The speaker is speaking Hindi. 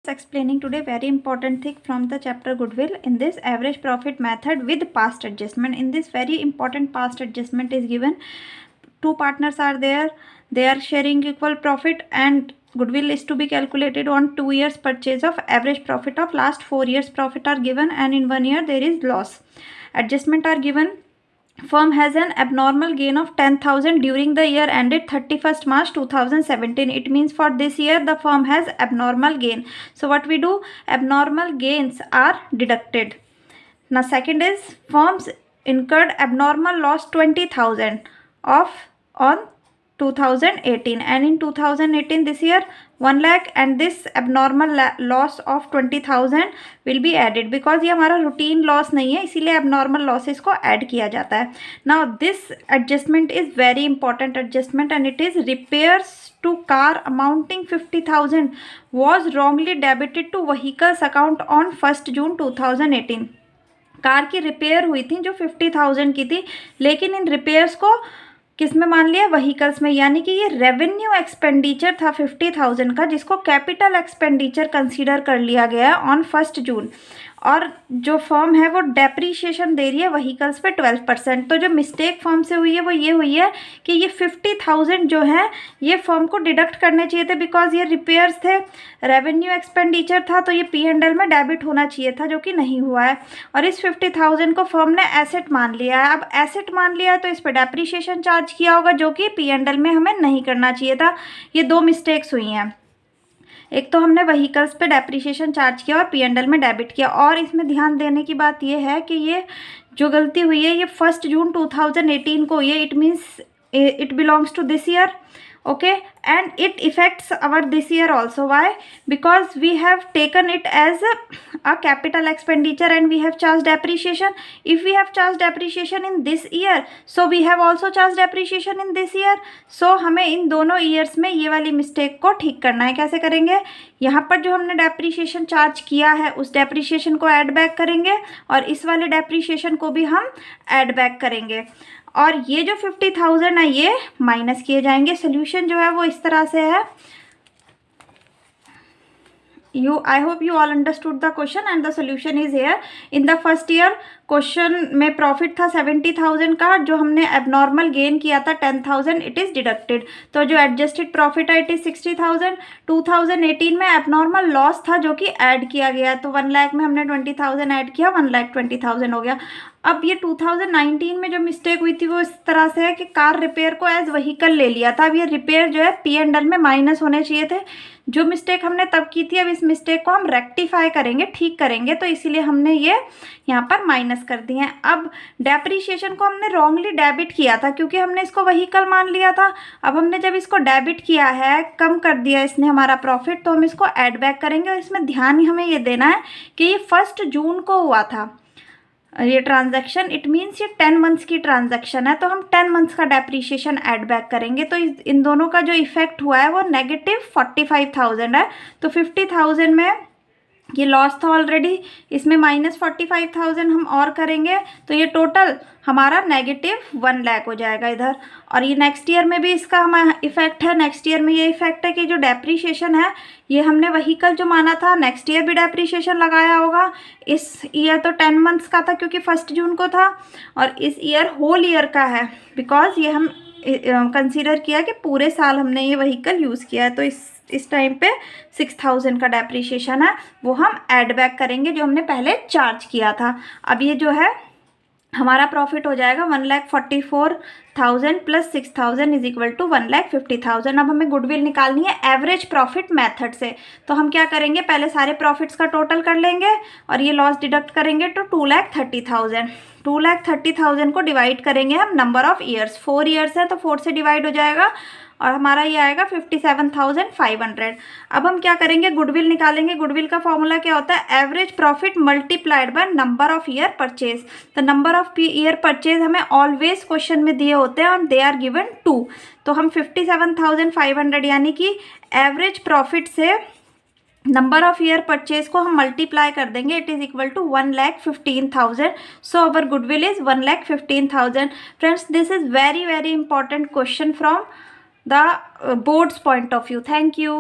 Explaining today very important thing from the chapter goodwill in this average profit method with past adjustment. In this very important past adjustment is given. Two partners are there, they are sharing equal profit and goodwill is to be calculated on 2 years purchase of average profit of last 4 years profit are given, and in 1 year there is loss. Adjustment are given. Firm has an abnormal gain of 10,000 during the year ended 31st March 2017. It means for this year the firm has abnormal gain. So what we do? Abnormal gains are deducted. Now second is firms incurred abnormal loss 20,000 of on 2018, and in 2018 this year 1 lakh, and this abnormal loss of 20,000 will be added because ये हमारा रूटीन लॉस नहीं है, इसीलिए abnormal losses को ऐड किया जाता है. Now this adjustment is very important adjustment and it is repairs to car amounting 50,000 was wrongly debited to vehicles account on 1st June 2018. Car की रिपेयर हुई थी जो 50,000 की थी, लेकिन इन रिपेयर्स को किस में मान लिया? व्हीकल्स में. यानी कि ये रेवेन्यू एक्सपेंडिचर था 50,000 का, जिसको कैपिटल एक्सपेंडिचर कंसीडर कर लिया गया ऑन 1 जून. और जो फर्म है वो डेप्रीशिएशन दे रही है व्हीकल्स पे 12%. तो जो मिस्टेक फर्म से हुई है वो ये हुई है कि ये 50,000 जो है ये फर्म को डिडक्ट करने चाहिए थे, बिकॉज ये रिपेयर्स थे, रेवेन्यू एक्सपेंडिचर था, तो ये P&L में डेबिट होना चाहिए था, जो कि नहीं हुआ है. और इस 50,000 को फर्म ने एसेट मान लिया है. अब एसेट मान लिया है तो इस पर डेप्रीशिएशन चार्ज किया होगा, जो कि P&L में हमें नहीं करना चाहिए था. ये दो मिस्टेक्स हुई हैं. एक तो हमने व्हीकल्स पे डेप्रीशिएशन चार्ज किया और P&L में डेबिट किया. और इसमें ध्यान देने की बात ये है कि ये जो गलती हुई है ये 1 जून 2018 को, ये it means it belongs to this year. Okay, and it affects our this year also. Why? Because we have taken it as a capital expenditure and we have charged depreciation. If we have charged depreciation in this year, so we have also charged depreciation in this year. So हमें इन दोनों ईयर्स में ये वाली मिस्टेक को ठीक करना है. कैसे करेंगे? यहाँ पर जो हमने डेप्रीशिएशन चार्ज किया है उस डेप्रीशिएशन को ऐड बैक करेंगे और इस वाले डेप्रीशिएशन को भी हम ऐड बैक करेंगे, और ये जो 50,000 है ये माइनस किए जाएंगे. सोल्यूशन जो है वो इस तरह से है. I hope you all understood the question and the solution is here. In the first year question में प्रॉफिट था 70,000 का, जो हमने एबनॉर्मल गेन किया था 10,000, इट इज़ डिडक्टेड. तो जो एडजस्टेड प्रॉफिट है इट इज़ 60,000. 2018 में एबनॉर्मल लॉस था जो कि ऐड किया गया, तो 1 लाख में हमने 20,000 ऐड किया, 1,20,000 हो गया. अब ये 2019 में जो मिस्टेक हुई थी वो इस तरह से है कि कार रिपेयर को एज व्हीकल ले लिया था. अब ये रिपेयर जो है P&L में माइनस होने चाहिए थे. जो मिस्टेक हमने तब की थी, अब इस मिस्टेक को हम रेक्टिफाई करेंगे, ठीक करेंगे, तो इसीलिए हमने ये यहाँ पर माइनस कर दिए हैं. अब डेप्रीशिएशन को हमने रॉन्गली डेबिट किया था क्योंकि हमने इसको व्हीकल मान लिया था. अब हमने जब इसको डेबिट किया है, कम कर दिया इसने हमारा प्रॉफिट, तो हम इसको ऐड बैक करेंगे. और इसमें ध्यान हमें ये देना है कि ये 1 जून को हुआ था ये ट्रांजैक्शन. इट मीन्स ये 10 मंथ्स की ट्रांजैक्शन है, तो हम 10 मंथ्स का डेप्रीशिएशन ऐड बैक करेंगे. तो इन दोनों का जो इफेक्ट हुआ है वो नेगेटिव 45,000 है. तो 50,000 में ये लॉस था ऑलरेडी, इसमें माइनस 45,000 हम और करेंगे, तो ये टोटल हमारा नेगेटिव 1 लाख हो जाएगा इधर. और ये नेक्स्ट ईयर में भी इसका हमारा इफेक्ट है. नेक्स्ट ईयर में ये इफेक्ट है कि जो डेप्रीशिएशन है ये हमने व्हीकल जो माना था, नेक्स्ट ईयर भी डेप्रीशिएशन लगाया होगा. इस ईयर तो 10 मंथ्स का था क्योंकि 1 जून को था, और इस ईयर होल ईयर का है बिकॉज ये हम कंसीडर किया कि पूरे साल हमने ये व्हीकल यूज़ किया है. तो इस टाइम पे 6,000 का डेप्रीशिएशन है वो हम ऐड बैक करेंगे जो हमने पहले चार्ज किया था. अब ये जो है हमारा प्रॉफिट हो जाएगा 1,44,000 प्लस 6,000 इज इक्वल टू 1,50,000. अब हमें गुडविल निकालनी है एवरेज प्रॉफिट मेथड से. तो हम क्या करेंगे? पहले सारे प्रॉफिट्स का टोटल कर लेंगे और ये लॉस डिडक्ट करेंगे, तो 2,30,000. 2,30,000 को डिवाइड करेंगे हम नंबर ऑफ ईयर्स. 4 ईयर्स है तो 4 से डिवाइड हो जाएगा और हमारा ये आएगा 57,500. अब हम क्या करेंगे? गुडविल निकालेंगे. गुडविल का फॉर्मूला क्या होता है? Average profit multiplied by number of year purchase. तो नंबर ऑफ ईयर परचेज हमें ऑलवेज क्वेश्चन में दिए होते हैं और दे आर गिवन 2. तो हम 57,500 यानी कि एवरेज प्रॉफिट से नंबर ऑफ ईयर परचेज को हम मल्टीप्लाई कर देंगे. It is equal to 1,15,000. So our goodwill is 1,15,000. Friends, this is very very important question from the board's point of view. Thank you.